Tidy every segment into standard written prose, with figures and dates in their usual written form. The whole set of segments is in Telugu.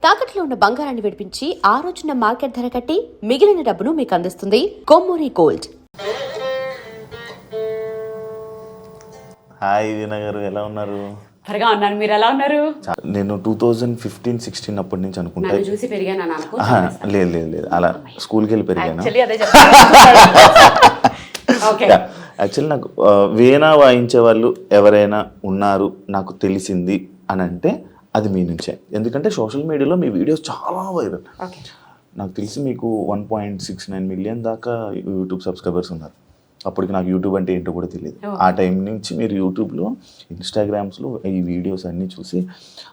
తాకట్లో ఉన్న బంగారాన్ని విడిపించి ఆ రోజున మార్కెట్ ధర కట్టి మిగిలిన డబ్బును మీకు అందిస్తుంది కొమ్మూరి గోల్డ్. హాయ్ వీణా గారు, ఎలా ఉన్నారు? త్వరగా ఉన్నాను, మీరు ఎలా ఉన్నారు? నేను 2015-16 అప్పటి నుంచి అనుకుంటా. నన్ను చూసి పెరిగాను అనుకో. లేదు లేదు లేదు, అలా స్కూల్కి వెళ్ళి పెరిగాను. యాక్చువల్లీ నాకు వీణా వాయించే వాళ్ళు ఎవరైనా ఉన్నారు నాకు తెలిసింది అని అంటే అది మీ నుంచే. ఎందుకంటే సోషల్ మీడియాలో మీ వీడియోస్ చాలా వైరల్. నాకు తెలిసి మీకు 1.69 మిలియన్ దాకా యూట్యూబ్ సబ్స్క్రైబర్స్ ఉన్నారు. అప్పటికి నాకు యూట్యూబ్ అంటే ఏంటో కూడా తెలియదు. ఆ టైం నుంచి మీరు యూట్యూబ్లో, ఇన్స్టాగ్రామ్స్లో ఈ వీడియోస్ అన్నీ చూసి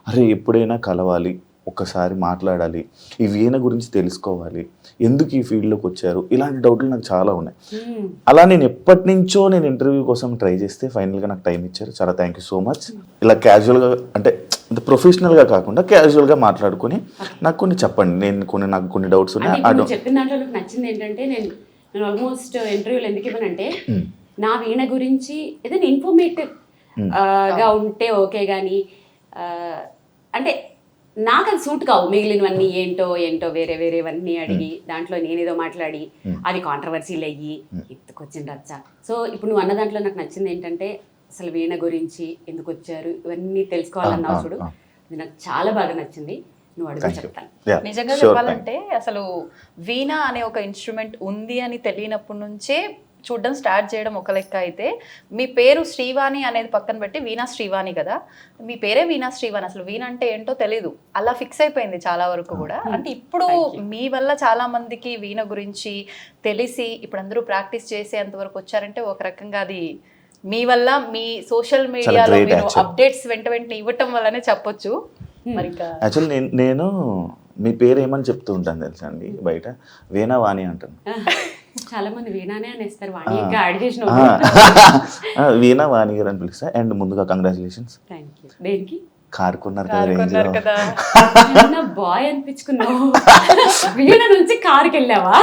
అరే ఎప్పుడైనా కలవాలి, ఒక్కసారి మాట్లాడాలి, ఈ వీణ గురించి తెలుసుకోవాలి, ఎందుకు ఈ ఫీల్డ్లోకి వచ్చారు, ఇలాంటి డౌట్లు నాకు చాలా ఉన్నాయి. అలా నేను ఎప్పటి నుంచో నేను ఇంటర్వ్యూ కోసం ట్రై చేస్తే ఫైనల్గా నాకు టైం ఇచ్చారు. చాలా థ్యాంక్ యూ సో మచ్. ఇలా క్యాజువల్గా అంటే ప్రొఫెషనల్గా కాకుండా క్యాజువల్గా మాట్లాడుకొని నాకు కొన్ని చెప్పండి. నాకు కొన్ని డౌట్స్ ఉన్నాయి. చెప్పిన దాంట్లో నాకు నచ్చింది ఏంటంటే నేను ఆల్మోస్ట్ ఇంటర్వ్యూలు ఎందుకు ఇవ్వనంటే నా వీణ గురించి ఏదైనా ఇన్ఫర్మేటివ్ గా ఉంటే ఓకే, కానీ అంటే నాకు అది సూట్ కావు. మిగిలినవన్నీ ఏంటో వేరేవన్నీ అడిగి దాంట్లో నేనేదో మాట్లాడి అది కాంట్రవర్సీలు అయ్యి ఎత్తుకొచ్చింది రచ్చ. సో ఇప్పుడు నువ్వు అన్న దాంట్లో నాకు నచ్చింది ఏంటంటే అసలు వీణ గురించి ఎందుకు వచ్చారు ఇవన్నీ తెలుసుకోవాలన్నావు చూడు, అది నాకు చాలా బాగా నచ్చింది. నువ్వు అడుగు చెప్తాను. నిజంగా చెప్పాలంటే అసలు వీణ అనే ఒక ఇన్స్ట్రుమెంట్ ఉంది అని తెలియనప్పటి నుంచే చూడడం స్టార్ట్ చేయడం ఒక లెక్క అయితే, మీ పేరు శ్రీవాణి అనేది పక్కన పెట్టి వీణా శ్రీవాణి కదా, మీ పేరే వీణా శ్రీవాణి. అసలు వీణ అంటే ఏంటో తెలీదు, అలా ఫిక్స్ అయిపోయింది చాలా వరకు కూడా. అంటే ఇప్పుడు మీ వల్ల చాలా మందికి వీణ గురించి తెలిసి ఇప్పుడు అందరూ ప్రాక్టీస్ చేసేంత వరకు వచ్చారంటే ఒక రకంగా అది మీ వల్ల, మీ సోషల్ మీడియాలో మీరు అప్డేట్స్ వెంటనే ఇవ్వటం వల్లనే చెప్పొచ్చు. మరి యాక్చువల్లీ నేను మీ పేరు ఏమని చెప్తూ ఉంటాను తెలుసా అండి, బయట వీణా వాణి అంటాను. చాలా మంది వీణానే అనేస్తారు, వాణి ఇంకా యాడ్ చేసిన వీణా వాణి గారు అని పిలుస్తా. అండ్ ముందుగా కంగ్రాచులేషన్స్. దేనికి? కార్ కొన్నారు కదా, బాయ్ అనిపించుకున్నావు. వీణ నుంచి కార్కి వెళ్ళావా?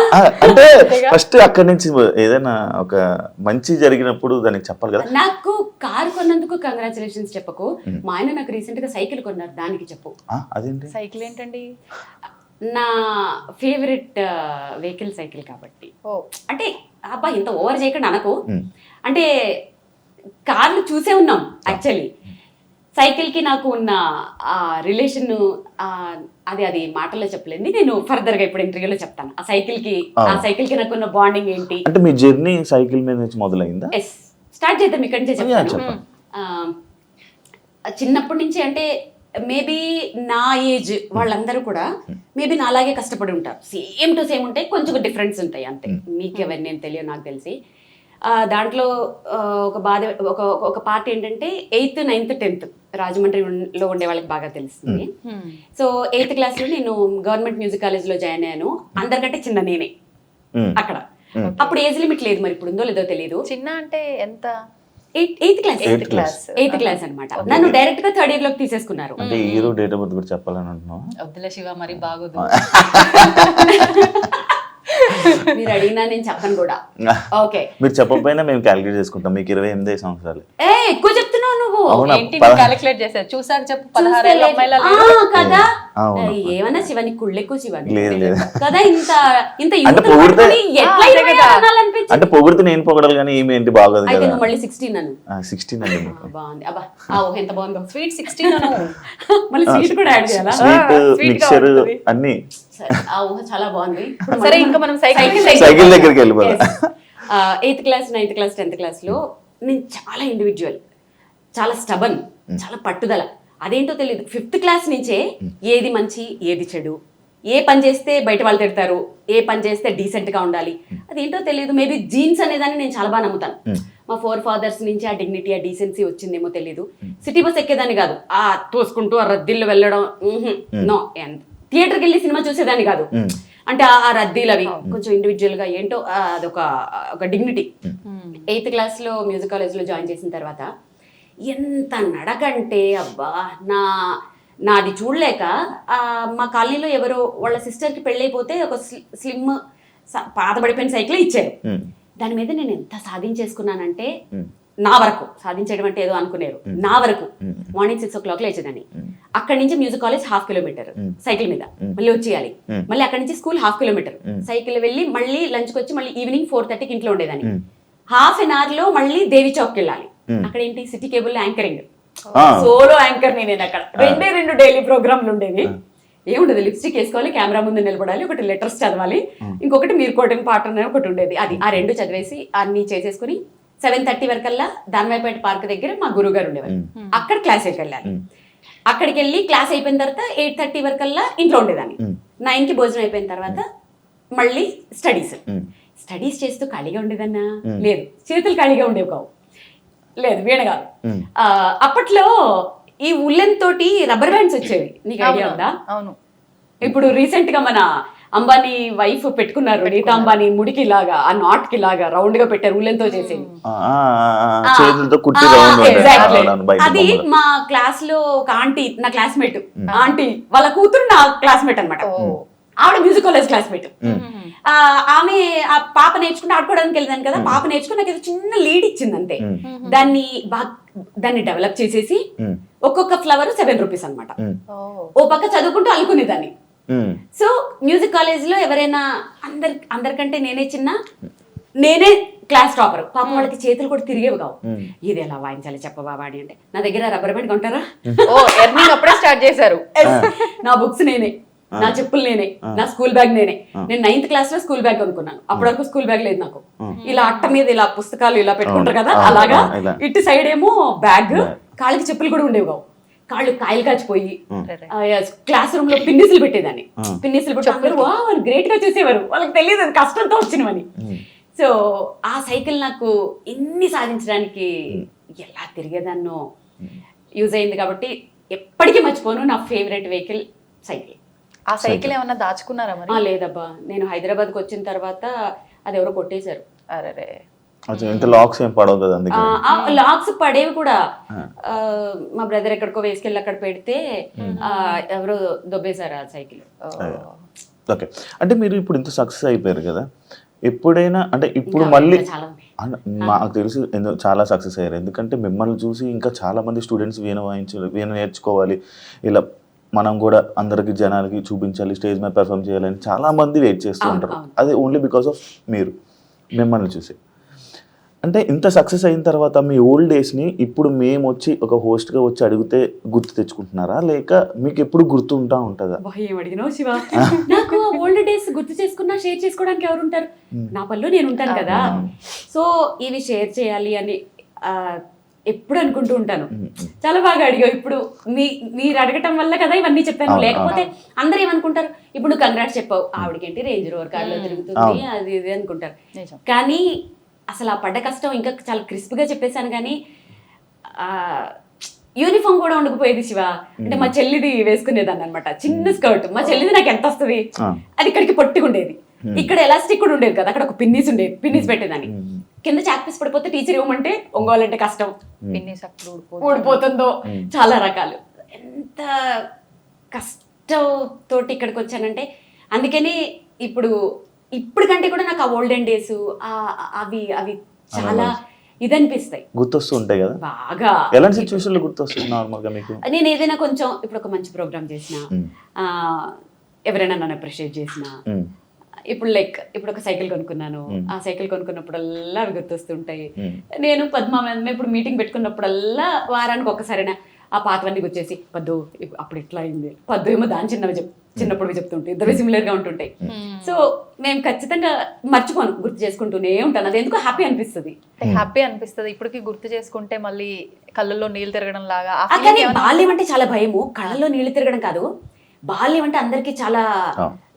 అంటే ఫస్ట్ అక్కడి నుంచి ఏదైనా ఒక మంచి జరిగినప్పుడు దానికి చెప్పాలి కదా. నాకు కార్ కొన్నందుకు కంగ్రాచులేషన్స్ చెప్పకు, మా ఆయన నాకు రీసెంట్ గా సైకిల్ కొన్నారు, దానికి చెప్పు. అదేంటి సైకిల్ ఏంటండి? నా ఫేవరెట్ వెహికల్ సైకిల్ కాబట్టి. అంటే అబ్బా ఇంత ఓవర్ చేయకుండా అనకు, అంటే కార్లు చూసే ఉన్నాం. యాక్చువల్లీ సైకిల్కి నాకు ఉన్న ఆ రిలేషన్ అది మాటల్లో చెప్పలేదు, నేను ఫర్దర్గా ఇప్పుడు ఇంటర్వ్యూలో చెప్తాను. ఆ సైకిల్కి నాకు ఉన్న బాండింగ్ ఏంటి. అంటే మీ జర్నీ సైకిల్ మీద నుంచి మొదలైందా? ఎస్, స్టార్ట్ చేద్దాం ఇక్కడి నుంచే చెప్తాను. చిన్నప్పటి నుంచి అంటే మేబీ నా ఏజ్ వాళ్ళందరూ కూడా మేబీ నా అలాగే కష్టపడి ఉంటారు. సేమ్ టు సేమ్ ఉంటాయి, కొంచెం డిఫరెన్స్ ఉంటాయి అంతే. మీకు ఎవరిని నేను తెలియదు, నాకు తెలిసి దాంట్లో ఒక పార్ట్ ఏంటంటే 8th, 9th, 10th రాజమండ్రిలో ఉండే వాళ్ళకి బాగా తెలుస్తుంది. సో 8th క్లాస్లో నేను గవర్నమెంట్ మ్యూజిక్ కాలేజ్లో జాయిన్ అయ్యాను. అందరికంటే చిన్న నేనే అక్కడ. అప్పుడు ఏజ్ లిమిట్ లేదు, మరి ఇప్పుడు ఉందో లేదో తెలియదు. చిన్న అంటే ఎంత? 8th క్లాస్ అనమాట. నన్ను డైరెక్ట్ గా 3rd year లోకి తీసేసుకున్నారు. అంటే ఈ రోజు డేట్ ఆఫ్ బర్త్ కూడా చెప్పాలని అంటున్నావా? వద్దులే శివ, మరి బాగోదు. మీరు అడిగినా నేను చెప్పను కూడా. ఓకే, మీరు చెప్పకపోయినా మేము క్యాలిక్యులేట్ చేసుకుంటాం. మీకు 28 సంవత్సరాలు. ఎక్కువ చెప్తున్నావు నువ్వు. ఏంటి క్యాలిక్యులేట్ చేశారు? చూసాక చెప్పు. 16 ఏళ్ళ అమ్మాయిలా కదా? ఏమన్నా శివాని కుళ్ళెక్కువ శివాని లేదు కదా. ఇంత అంటే పొగిడితే నేను పొగడాలి కానీ ఈమె ఏంటి బాగోదు కదా. మళ్ళీ 16 అను. 16 అండి. బాగుంది. అబ్బా ఎంత బాగుందో. స్వీట్ 16 అను. మళ్ళీ స్వీట్ కూడా యాడ్ చేయాలా? స్వీట్ మిక్చర్ అన్ని చాలా బాగుంది. సరే, ఇంకా మనం సైకిల్ దగ్గరికి వెళ్ళిపోయాం. 8th class, 9th class, 10th క్లాస్లో నేను చాలా ఇండివిజువల్, చాలా స్టబన్, చాలా పట్టుదల. అదేంటో తెలియదు. 5th క్లాస్ నుంచే ఏది మంచి ఏది చెడు, ఏ పని చేస్తే బయట వాళ్ళు తిడతారు, ఏ పని చేస్తే డీసెంట్గా ఉండాలి, అదేంటో తెలియదు. మేబీ జీన్స్ అనేదాన్ని నేను చాలా బాగా నమ్ముతాను. మా ఫాదర్స్ నుంచి ఆ డిగ్నిటీ, ఆ డీసెన్సీ వచ్చిందేమో తెలియదు. సిటీ బస్ ఎక్కేదాన్ని కాదు, ఆ తోసుకుంటూ ఆ రద్దీల్లో వెళ్ళడం, నో. థియేటర్కి వెళ్ళి సినిమా చూసేదాన్ని కాదు. అంటే ఆ రద్దీలు అవి కొంచెం ఇండివిజువల్ గా ఏంటో ఒక డిగ్నిటీ. 8th క్లాస్లో మ్యూజిక్ కాలేజ్లో జాయిన్ చేసిన తర్వాత ఎంత నడకంటే అబ్బా నాది చూడలేక మా కాలనీలో ఎవరో వాళ్ళ సిస్టర్కి పెళ్ళైపోతే ఒక స్లిమ్ పాతబడిపోయిన సైకిల్ ఇచ్చారు. దాని మీద నేను ఎంత సాధించేసుకున్నానంటే నా వరకు సాధించడం అంటే ఏదో అనుకునేరు, నా వరకు మార్నింగ్ 6 o'clock లేచేదాన్ని. అక్కడి నుంచి మ్యూజిక్ కాలేజ్ 1/2 kilometer సైకిల్ మీద మళ్ళీ వచ్చేయాలి. మళ్ళీ అక్కడి నుంచి స్కూల్ 1/2 kilometer సైకిల్ వెళ్ళి మళ్ళీ లంచ్కి వచ్చి మళ్ళీ ఈవినింగ్ 4:30కి ఇంట్లో ఉండేదాన్ని. 1/2 an hour లో మళ్ళీ దేవి చౌక్ వెళ్ళాలి. అక్కడ ఏంటి city cable anchoring, solo anchor నేను అక్కడ. 2 డైలీ ప్రోగ్రాంలు ఉండేవి. ఏముండదు, లిప్స్టిక్ వేసుకోవాలి, కెమెరా ముందు నిలబడాలి, ఒకటి లెటర్స్ చదవాలి, ఇంకొకటి మీరు కోటింగ్ పాట అనేది ఒకటి ఉండేది. అది ఆ 2 చదివేసి అన్ని చేసేసుకుని 7:30 వరకల్లా దానివైపేట పార్క్ దగ్గర మా గురువు గారు ఉండేవారు. అక్కడ క్లాస్కి వెళ్ళాలి. అక్కడికి వెళ్ళి క్లాస్ అయిపోయిన తర్వాత 8:30 వరకల్లా ఇంట్లో ఉండేదాన్ని. 9కి భోజనం అయిపోయిన తర్వాత మళ్ళీ స్టడీస్ చేస్తూ ఖాళీగా ఉండేదన్నా లేదు, చేతులు ఖాళీగా ఉండేవి కావు, లేదు వీణ కాదు. అప్పట్లో ఈ ఉల్లెన్ తోటి రబ్బర్ బ్యాండ్స్ వచ్చేవి, నీకు ఐడియా ఉందా? అవును. ఇప్పుడు రీసెంట్ గా మన అంబానీ వైఫ్ పెట్టుకున్నారు, నీతా అంబానీ ముడికి లాగా ఆ నాట్ కి లాగా రౌండ్ గా పెట్టారు, ఉల్లెన్ తో చేసేది. అది మా క్లాస్ లో ఒక ఆంటీ, నా క్లాస్మేట్ ఆంటీ వాళ్ళ కూతురు నా క్లాస్మేట్ అనమాట. ఆవిడ మ్యూజిక్ కాలేజ్ క్లాస్మేట్. ఆమె ఆ పాప నేర్చుకుని ఆడుకోవడానికి వెళ్ళాను కదా, పాప నేర్చుకుని నాకు ఏదో చిన్న లీడ్ ఇచ్చింది అంతే. దాన్ని డెవలప్ చేసేసి ఒక్కొక్క ఫ్లవర్ 7 rupees అనమాట. ఓ పక్క చదువుకుంటూ అలుకునేదాన్ని. సో మ్యూజిక్ కాలేజ్ లో ఎవరైనా అందరికంటే నేనే క్లాస్ టాపర్. పాపం వాళ్ళకి చేతులు కూడా తిరిగేవి కావు. ఇది ఎలా వాయించాలి చెప్పవా వాడి అంటే, నా దగ్గర రబ్బర్ బ్యాండ్ కొంటారా? అప్పుడే స్టార్ట్ చేశారు. నా బుక్స్ నేనే, నా చెప్పులు నేనే, నా స్కూల్ బ్యాగ్ నేనే. నేను 9th class లో స్కూల్ బ్యాగ్ కొనుక్కున్నాను. అప్పటి వరకు స్కూల్ బ్యాగ్ లేదు నాకు. ఇలా అట్ట మీద ఇలా పుస్తకాలు ఇలా పెట్టుకుంటారు కదా, అలాగా ఇటు సైడ్ ఏమో బ్యాగ్, కాళ్ళకి చెప్పులు కూడా ఉండేవి కావు. కాళ్ళు కాయలు కాచిపోయి క్లాస్ రూమ్ లో పిన్నిసులు పెట్టేదాన్ని. పిన్నిసులు పెట్టి అందరూ వాళ్ళు గ్రేట్ గా చూసేవారు, వాళ్ళకి తెలియదు అది కష్టంతో వచ్చినవని. సో ఆ సైకిల్ నాకు ఎన్ని సాధించడానికి ఎలా తిరిగేదాన్నో యూజ్ అయింది. కాబట్టి ఎప్పటికీ మర్చిపోను, నా ఫేవరెట్ వెహికల్ సైకిల్. ఆ సైకిల్ ఏమన్నా దాచుకున్నారా మరి? లేదబ్బా, నేను హైదరాబాద్కి వచ్చిన తర్వాత అది ఎవరో కొట్టేశారు. అరే, లాక్స్ ఏం పడవు కదా, లాక్స్ పడేవి కూడా. మా బ్రదర్ ఎక్కడికో వేసుకెళ్ళి అక్కడ పెడితే ఎవరో దొబ్బేశారు ఆ సైకిల్. ఓకే, అంటే మీరు ఇప్పుడు ఇంత సక్సెస్ అయిపోయారు కదా, ఎప్పుడైనా అంటే ఇప్పుడు మళ్ళీ మాకు తెలిసి చాలా సక్సెస్ అయ్యారు, ఎందుకంటే మిమ్మల్ని చూసి ఇంకా చాలా మంది స్టూడెంట్స్ వీణ నేర్చుకోవాలి, ఇలా మనం కూడా అందరికి జనాలకి చూపించాలి, స్టేజ్ మీద పెర్ఫామ్ చేయాలని చాలా మంది వెయిట్ చేస్తూ ఉంటారు. అది ఓన్లీ బికాస్ ఆఫ్ మిమ్మల్ని చూసి. అంటే ఇంత సక్సెస్ అయిన తర్వాత మీ ఓల్డ్ డేస్ని ఇప్పుడు మేము వచ్చి ఒక హోస్ట్గా వచ్చి అడిగితే గుర్తు తెచ్చుకుంటున్నారా, లేక మీకు ఎప్పుడు గుర్తు ఉంటుందా? ఏం అడిగినావు శివ, నాకు ఓల్డ్ డేస్ గుర్తు చేసుకున్నా షేర్ చేసుకోవడానికి ఎవరు ఉంటారు? నా పనిలో నేను ఉంటాను కదా. సో ఇవి షేర్ చేయాలి అని ఎప్పుడు అనుకుంటూ ఉంటాను. చాలా బాగా అడిగావు. ఇప్పుడు మీరు అడగటం వల్ల కదా ఇవన్నీ చెప్పాను, లేకపోతే అందరూ ఏమనుకుంటారు, ఇప్పుడు నువ్వు కంగ్రాట్స్ చెప్పావు, ఆవిడకేంటి రేంజ్ రోవర్ కార్లో తిరుగుతుంది అది ఇది అనుకుంటారు. కానీ అసలు ఆ పడ్డ కష్టం ఇంకా చాలా క్రిస్ప్గా చెప్పేశాను. కానీ యూనిఫామ్ కూడా ఉండకపోయేది శివ. అంటే మా చెల్లిది వేసుకునేదాన్ని అనమాట, చిన్న స్కర్ట్. మా చెల్లిది నాకు ఎంత వస్తుంది, అది ఇక్కడికి పొట్టుకుండేది, ఇక్కడ ఎలాస్టిక్ కూడా ఉండేది కదా, అక్కడ ఒక పిన్నీస్ ఉండేది, పిన్నీస్ పెట్టేదాన్ని. కింద చాక్ పీస్ పడిపోతే టీచర్ ఇవ్వమంటే ఒంగోలంటే కష్టం, పిన్నీస్ ఊడిపోతుందో, చాలా రకాలు. ఎంత కష్టంతోటి ఇక్కడికి వచ్చానంటే, అందుకని ఇప్పుడు కంటే కూడా నాకు ఆ ఓల్డెన్ డేస్ అవి చాలా ఇదనిపిస్తాయి, గుర్తొస్తూ ఉంటాయి కదా బాగా. ఎలాంటి సిచ్యువేషన్లో గుర్తొస్తుంది నార్మల్గా మీకు? నేను ఏదైనా కొంచెం ఇప్పుడు ఒక మంచి ప్రోగ్రామ్ చేసిన, ఎవరైనా నన్ను అప్రిషియేట్ చేసిన, ఇప్పుడు ఒక సైకిల్ కొనుక్కున్నాను, ఆ సైకిల్ కొనుక్కున్నప్పుడల్లా అవి గుర్తొస్తుంటాయి. నేను పద్మ ఇప్పుడు మీటింగ్ పెట్టుకున్నప్పుడల్లా వారానికి ఒక్కసారైనా ఆ పాతవన్నీ వచ్చేసి, పద్దు అప్పుడు ఇట్లా అయింది, పద్దు ఏమో దాని చిన్నప్పుడు చెప్తుంటాయి, ఇద్దరు సిమిలర్ గా ఉంటుంటాయి. సో నేను ఖచ్చితంగా మర్చిపోను, గుర్తు చేసుకుంటూనే ఉంటాను. అది ఎందుకు హ్యాపీ అనిపిస్తుంది. ఇప్పటికి గుర్తు చేసుకుంటే మళ్ళీ కళ్ళల్లో నీళ్ళు తిరగడం లాగా. కానీ బాల్యం అంటే చాలా భయము, కళ్ళల్లో నీళ్లు తిరగడం కాదు. బాల్యం అంటే అందరికి చాలా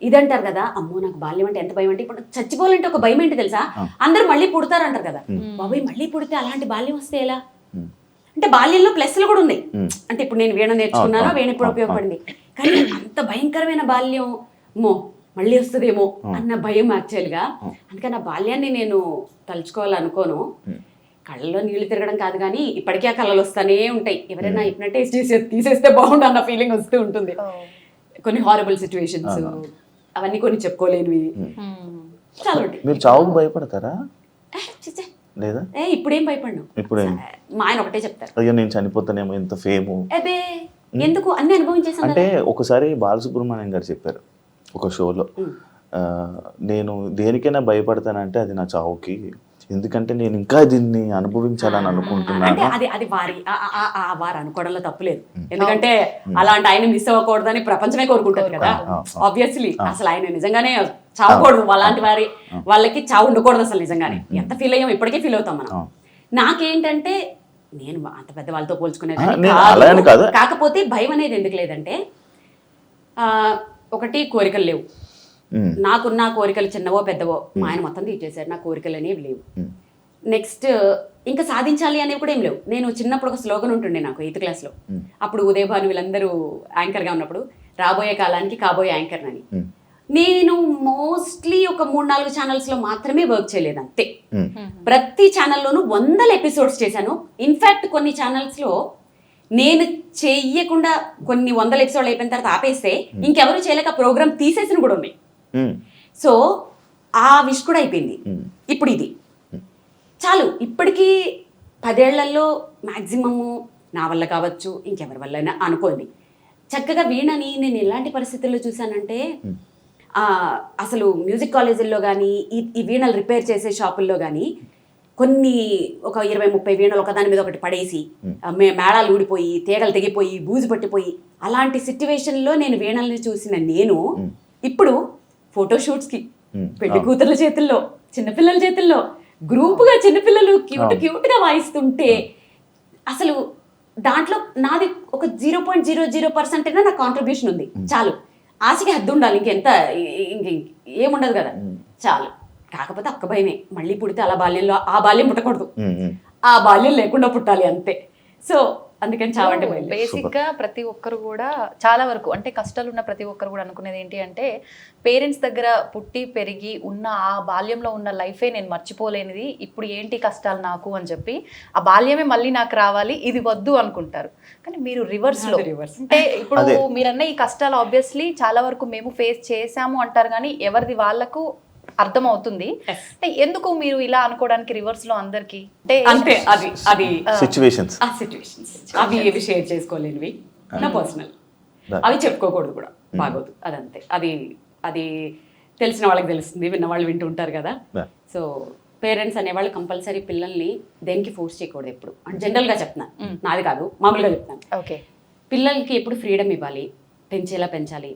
ఇదంటారు కదా, అమ్మో నాకు బాల్యం అంటే ఎంత భయం అంటే, ఇప్పుడు చచ్చిపోవాలంటే ఒక భయం ఏంటి తెలుసా, అందరూ మళ్ళీ పుడతారు అంటారు కదా. బాబాయ్ మళ్ళీ పుడితే అలాంటి బాల్యం వస్తే ఎలా అంటే, బాల్యంలో ప్లస్లు కూడా ఉన్నాయి. అంటే ఇప్పుడు నేను వీణ నేర్చుకున్నాను, వీణ ఇప్పుడు ఉపయోగపడింది. కానీ అంత భయంకరమైన బాల్యం మళ్ళీ వస్తుందేమో అన్న భయం యాక్చువల్గా. అందుకని ఆ బాల్యాన్ని నేను తలుచుకోవాలనుకోను. కళ్ళలో నీళ్లు తిరగడం కాదు, కానీ ఇప్పటికీ ఆ కళలు వస్తానే ఉంటాయి. ఎవరైనా హిప్నటైజ్ తీసేస్తే బాగుండు అన్న ఫీలింగ్ వస్తూ ఉంటుంది. కొన్ని హారబుల్ సిచ్యువేషన్స్, అవన్నీ కొన్ని చెప్పుకోలేనివి చాలా ఉంటాయి. మీరు చావుకు భయపడతారా? లేదా? ఇప్పుడేం భయపడ్డాను. ఇప్పుడేం? మా ఆయన ఒకటే చెప్తారు, అయ్యో నేను చనిపోతానేమో, ఇంత ఫేము. అదే ఎందుకు అన్ని అనుభవించేసాను అంటే ఒకసారి బాలసుబ్రహ్మణ్యం గారు చెప్పారు ఒక షోలో, నేను దేనికైనా భయపడతానంటే అది నా చావుకి, ఎందుకంటే నేను ఇంకా దీన్ని అనుభవించాలని అనుకుంటున్నాను. అంటే అది వారు అనుకోవడంలో తప్పులేదు, ఎందుకంటే అలాంటి ఆయన మిస్ అవ్వకూడదని ప్రపంచమే కోరుకుంటారు కదా. ఆబ్వియస్లీ అసలు ఆయన నిజంగానే చావకూడదు, అలాంటి వాళ్ళకి చావు ఉండకూడదు అసలు. నిజంగానే ఎంత ఫీల్ అయ్యాం ఇప్పటికే ఫీల్ అవుతాం మనం. నాకేంటంటే నేను అంత పెద్ద వాళ్ళతో పోల్చుకునే కాదు, కాకపోతే భయం అనేది ఎందుకు లేదంటే ఒకటి కోరికలు లేవు. నాకున్న కోరికలు చిన్నవో పెద్దవో మా ఆయన మొత్తం తీర్చేశారు, నా కోరికలు అనేవి లేవు. నెక్స్ట్ ఇంకా సాధించాలి అనేవి కూడా ఏం లేవు. నేను చిన్నప్పుడు ఒక స్లోగన్ ఉంటుండే నాకు 8th క్లాస్లో, అప్పుడు ఉదయభాను వీళ్ళందరూ యాంకర్గా ఉన్నప్పుడు, రాబోయే కాలానికి కాబోయే యాంకర్ అని. నేను మోస్ట్లీ ఒక 3-4 ఛానల్స్లో మాత్రమే వర్క్ చేయలేదు అంతే. ప్రతి ఛానల్లోనూ 100 ఎపిసోడ్స్ చేశాను. ఇన్ఫ్యాక్ట్ కొన్ని ఛానల్స్లో నేను చెయ్యకుండా కొన్ని 100 ఎపిసోడ్లు అయిపోయిన తర్వాత ఆపేస్తే ఇంకెవరు చేయలేక ప్రోగ్రామ్ తీసేసిన కూడా ఉన్నాయి. సో ఆ విష్ కూడా అయిపోయింది. ఇప్పుడు ఇది చాలు. ఇప్పటికీ 10 ఏళ్లలో మ్యాక్సిమము నా వల్ల కావచ్చు, ఇంకెవరి వల్ల అనుకోండి, చక్కగా వీణని నేను ఎలాంటి పరిస్థితుల్లో చూశానంటే, అసలు మ్యూజిక్ కాలేజీల్లో కానీ ఈ వీణలు రిపేర్ చేసే షాపుల్లో కానీ కొన్ని ఒక 20-30 వీణలు ఒకదాని మీద ఒకటి పడేసి మేళాలు ఊడిపోయి తీగలు తెగిపోయి బూజు పట్టిపోయి అలాంటి సిచ్యువేషన్లో నేను వీణల్ని చూసిన నేను ఇప్పుడు ఫోటోషూట్స్కి పెళ్లి కూతుర్ల చేతుల్లో, చిన్నపిల్లల చేతుల్లో గ్రూపుగా చిన్నపిల్లలు క్యూట్గా వాయిస్తుంటే అసలు దాంట్లో నాది ఒక 0.00% అయినా నా కాంట్రిబ్యూషన్ ఉంది. చాలు, ఆశకి హద్దు ఉండాలి, ఇంకెంత ఏముండదు కదా, చాలు. కాకపోతే అక్క భయమే, మళ్ళీ పుడితే అలా బాల్యంలో ఆ బాల్యం పుట్టకూడదు, ఆ బాల్యం లేకుండా పుట్టాలి అంతే. సో అందుకని చావంటే భయం. బేసిక్ గా ప్రతి ఒక్కరు కూడా చాలా వరకు అంటే కష్టాలు ఉన్న ప్రతి ఒక్కరు కూడా అనుకునేది ఏంటి అంటే, పేరెంట్స్ దగ్గర పుట్టి పెరిగి ఉన్న ఆ బాల్యంలో ఉన్న లైఫే నేను మర్చిపోలేనిది, ఇప్పుడు ఏంటి కష్టాలు నాకు అని చెప్పి ఆ బాల్యమే మళ్ళీ నాకు రావాలి, ఇది వద్దు అనుకుంటారు. కానీ మీరు రివర్స్ లో అంటే ఇప్పుడు మీరన్న ఈ కష్టాలు ఆబ్వియస్లీ చాలా వరకు మేము ఫేస్ చేసాము అంటారు, కానీ ఎవరిది వాళ్ళకు అర్థం అవుతుంది. అంటే ఎందుకు మీరు ఇలా అనుకోవడానికి రివర్స్ లో అందరికి అంటే అది సిచ్యువేషన్స్ అవి ఏవి షేర్ చేసుకోలేనివి, నా పర్సనల్, అవి చెప్పుకోకూడదు కూడా, బాగోదు. అదంతే, అది తెలిసిన వాళ్ళకి తెలుస్తుంది, విన్న వాళ్ళు వింటూ ఉంటారు కదా. సో పేరెంట్స్ అనేవాళ్ళు కంపల్సరీ పిల్లల్ని దేనికి ఫోర్స్ చేయకూడదు ఎప్పుడు. అంటే జనరల్గా చెప్తున్నాను, నాది కాదు, మామూలుగా చెప్తాను. ఓకే, పిల్లలకి ఎప్పుడు ఫ్రీడమ్ ఇవ్వాలి, పెంచేలా పెంచాలి.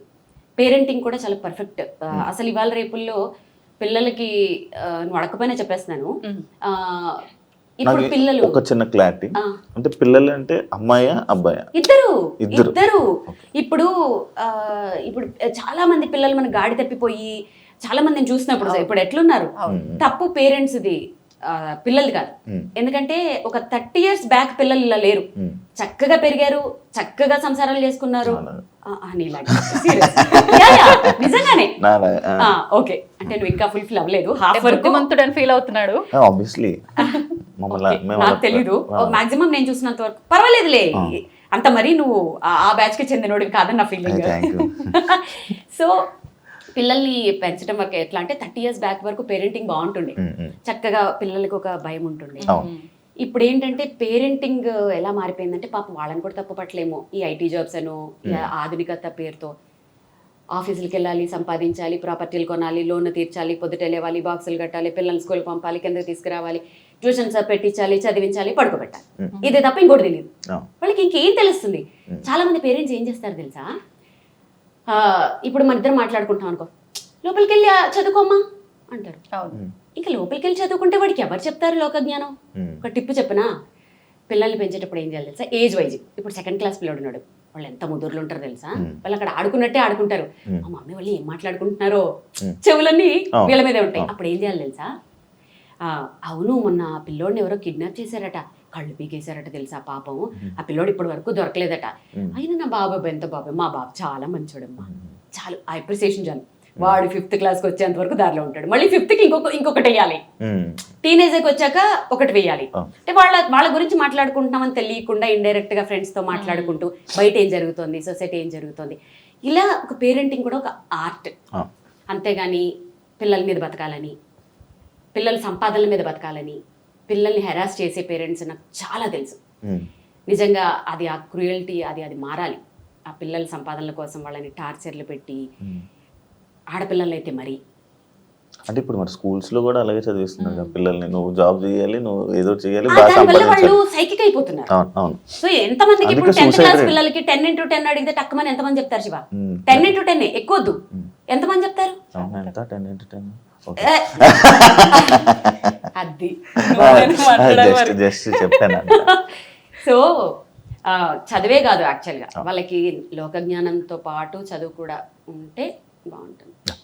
పేరెంటింగ్ కూడా చాలా పర్ఫెక్ట్. అసలు ఇవాళ రేపుల్లో పిల్లలకి నువ్వు అడగకపోయినా చెప్పేస్తున్నాను, ఇప్పుడు పిల్లలు ఒక చిన్న క్లారిటీ, అంటే పిల్లలు అంటే అమ్మాయా అబ్బాయా? ఇద్దరు. ఇప్పుడు చాలా మంది పిల్లలు మన గాడి తప్పిపోయి చాలా మందిని చూసినప్పుడు ఇప్పుడు ఎట్లున్నారు, తప్పు పేరెంట్స్ది, పిల్లలు కాదు. ఎందుకంటే ఒక 30 years బ్యాక్ పిల్లలు ఇలా లేరు, చక్కగా పెరిగారు, చక్కగా సంసారాలు చేసుకున్నారు. నిజంగానే ఓకే, అంటే నువ్వు ఇంకా ఫుల్ఫిల్ అవ్వలేదు, హాఫ్ వరకు మంతుడని ఫీల్ అవుతున్నాడు. నాకు తెలీదు, మాక్సిమం నేను చూసినంత వరకు పర్వాలేదులే, అంత మరీ నువ్వు ఆ బ్యాచ్ కి చెందినోడివి కాదని నా ఫీలింగ్. సో పిల్లల్ని పెంచడం వరకు ఎట్లా అంటే 30 years బ్యాక్ వరకు పేరెంటింగ్ బాగుంటుండే, చక్కగా పిల్లలకి ఒక భయం ఉంటుండే. ఇప్పుడు ఏంటంటే పేరెంటింగ్ ఎలా మారిపోయిందంటే పాపం వాళ్ళని కూడా తప్పు పట్టలేము. ఈ ఐటీ జాబ్స్ అను ఆధునికత పేరుతో ఆఫీసులకు వెళ్ళాలి, సంపాదించాలి, ప్రాపర్టీలు కొనాలి, లోన్ తీర్చాలి, పొద్దుట లేవాలి, బాక్సులు కట్టాలి, పిల్లల్ని స్కూల్ పంపాలి, కిందకి తీసుకురావాలి, ట్యూషన్స్ పెట్టించాలి, చదివించాలి, పడుకోబెట్టాలి. ఇది తప్ప ఇంకోటి తెలియదు వాళ్ళకి. ఇంకేం తెలుస్తుంది? చాలా మంది పేరెంట్స్ ఏం చేస్తారు తెలుసా, ఇప్పుడు మన ఇద్దరు మాట్లాడుకుంటాం అనుకో, లోపలికి వెళ్ళి చదువుకోమ్మా అంటారు. ఇంకా లోపలికి వెళ్ళి చదువుకుంటే వాడికి ఎవరు చెప్తారు లోక జ్ఞానం? ఒక టిప్పు చెప్పనా, పిల్లల్ని పెంచేటప్పుడు ఏం చేయాలి తెలుసా, ఏజ్ వైజ్. ఇప్పుడు 2nd class పిల్లడు ఉన్నాడు, వాళ్ళు ఎంత ముదురులు ఉంటారు తెలుసా, వాళ్ళు అక్కడ ఆడుకున్నట్టే ఆడుకుంటారు, మా మమ్మీ వాళ్ళు ఏం మాట్లాడుకుంటున్నారో చెవులన్నీ వీళ్ళ మీదే ఉంటాయి. అప్పుడు ఏం చేయాలి తెలుసా, అవును మొన్న పిల్లోడిని ఎవరో కిడ్నాప్ చేశారట, కళ్ళు పీకేశారట తెలుసా, పాపం ఆ పిల్లోడు ఇప్పటి వరకు దొరకలేదట. అయినా నా బాబాబు ఎంత బాబాయ్, మా బాబు చాలా మంచోడమ్మా, చాలు ఆ అప్రిసియేషన్ చాలు. వాడు 5th class కి వచ్చేంత వరకు దారిలో ఉంటాడు, మళ్ళీ 5th కి ఇంకొకటి వేయాలి, టీనేజర్కి వచ్చాక ఒకటి వేయాలి. అంటే వాళ్ళ గురించి మాట్లాడుకుంటున్నామని తెలియకుండా ఇండైరెక్ట్ గా ఫ్రెండ్స్ తో మాట్లాడుకుంటూ బయట ఏం జరుగుతుంది, సొసైటీ ఏం జరుగుతుంది, ఇలా ఒక పేరెంటింగ్ కూడా ఒక ఆర్ట్. అంతేగాని పిల్లల మీద బతకాలని, పిల్లల సంపాదనల మీద బతకాలని, పిల్లల్ని హెరాస్ చేసే పేరెంట్స్ నాకు చాలా తెలుసు. ఉమ్. నిజంగా అది ఆ క్రూయల్టీ అది మారాలి. ఆ పిల్లల సంపాదనల కోసం వాళ్ళని టార్చర్లు పెట్టి, ఆడపిల్లలు అయితే మరి అంటే ఇప్పుడు మరి స్కూల్స్ లో కూడా అలాగే చదివిస్తున్నారు కదా పిల్లల్ని, నువ్వు జాబ్ చేయాలి, నువ్వు ఏదో చేయాలి, బాగా దానివల్ల వాళ్ళు సంపాదించాలి. సైకిక్ అయిపోతున్నారు. అవును అవును. సో ఎంతమందికి ఇప్పుడు అందుకే 10th suicide క్లాస్ rate. పిల్లలకి 10x10 అడిగితే టక్కుమని ఎంతమంది చెప్తారు శివ? 10x10 ఎక్కువద్దు, ఎంతమంది చెప్తారు? అవును, ఎంత 10x10? అది జస్ట్ చెప్పాను. సో చదివే కాదు యాక్చువల్గా వాళ్ళకి లోక జ్ఞానంతో పాటు చదువు కూడా ఉంటే బాగుంటుంది.